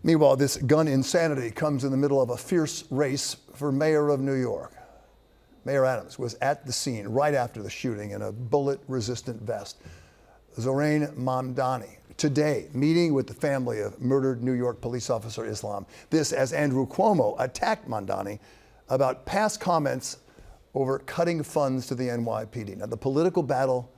Meanwhile, this gun insanity comes in the middle of a fierce race for mayor of New York. Mayor Adams was at the scene right after the shooting in a bullet-resistant vest. Zorain Mamdani today meeting with the family of murdered New York police officer Islam. This as Andrew Cuomo attacked Mamdani about past comments over cutting funds to the NYPD. Now, the political battle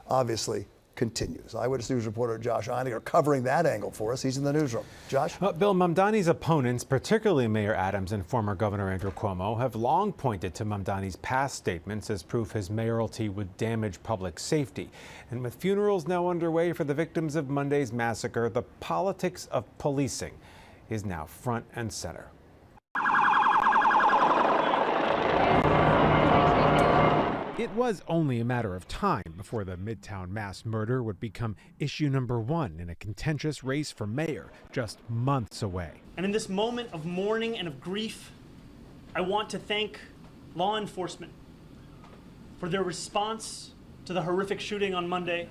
obviously continues. Eyewitness News reporter Josh Einiger covering that angle for us. He's in the newsroom. Josh? Bill, Mamdani's opponents, particularly Mayor Adams and former Governor Andrew Cuomo, have long pointed to Mamdani's past statements as proof his mayoralty would damage public safety. And with funerals now underway for the victims of Monday's massacre, the politics of policing is now front and center. It was only a matter of time before the Midtown mass murder would become issue number one in a contentious race for mayor just months away. And in this moment of mourning and of grief, I want to thank law enforcement for their response to the horrific shooting on Monday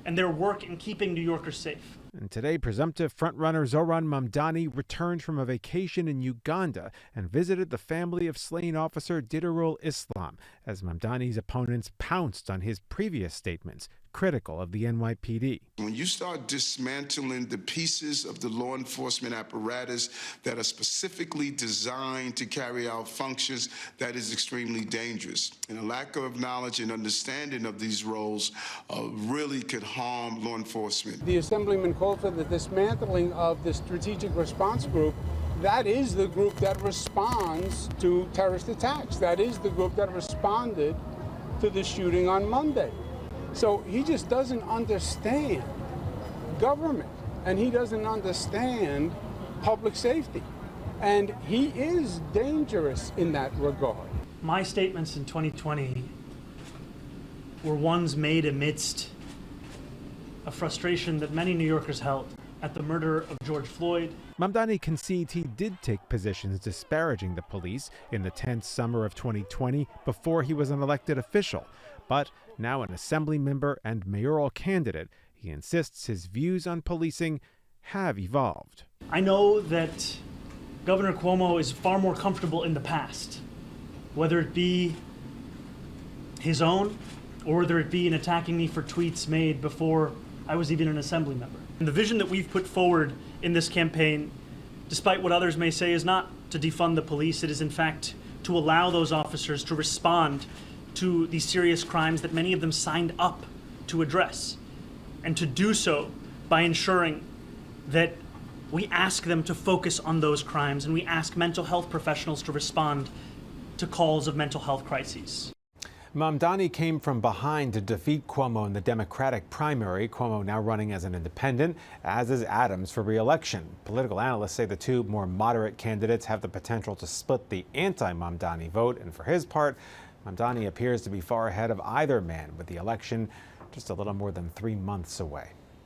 and their work in keeping New Yorkers safe. And today, presumptive frontrunner Zoran Mamdani returned from a vacation in Uganda and visited the family of slain officer Diderol Islam as Mamdani's opponents pounced on his previous statements critical of the NYPD. When you start dismantling the pieces of the law enforcement apparatus that are specifically designed to carry out functions, that is extremely dangerous. And a lack of knowledge and understanding of these roles really could harm law enforcement. The Assemblyman called for the dismantling of the Strategic Response Group. That is the group that responds to terrorist attacks. That is the group that responded to the shooting on Monday. So he just doesn't understand government, and he doesn't understand public safety. And he is dangerous in that regard. My statements in 2020 were ones made amidst a frustration that many New Yorkers held at the murder of George Floyd. Mamdani concedes he did take positions disparaging the police in the tense summer of 2020 before he was an elected official. But now an assembly member and mayoral candidate, he insists his views on policing have evolved. I know that Governor Cuomo is far more comfortable in the past, whether it be his own or whether it be in attacking me for tweets made before I was even an assembly member. And the vision that we've put forward in this campaign, despite what others may say, is not to defund the police. It is, in fact, to allow those officers to respond to these serious crimes that many of them signed up to address, and to do so by ensuring that we ask them to focus on those crimes and we ask mental health professionals to respond to calls of mental health crises. Mamdani came from behind to defeat Cuomo in the Democratic primary. Cuomo now running as an independent, as is Adams for re-election. Political analysts say the two more moderate candidates have the potential to split the anti-Mamdani vote, and for his part, Mamdani appears to be far ahead of either man, with the election just a little more than 3 months away.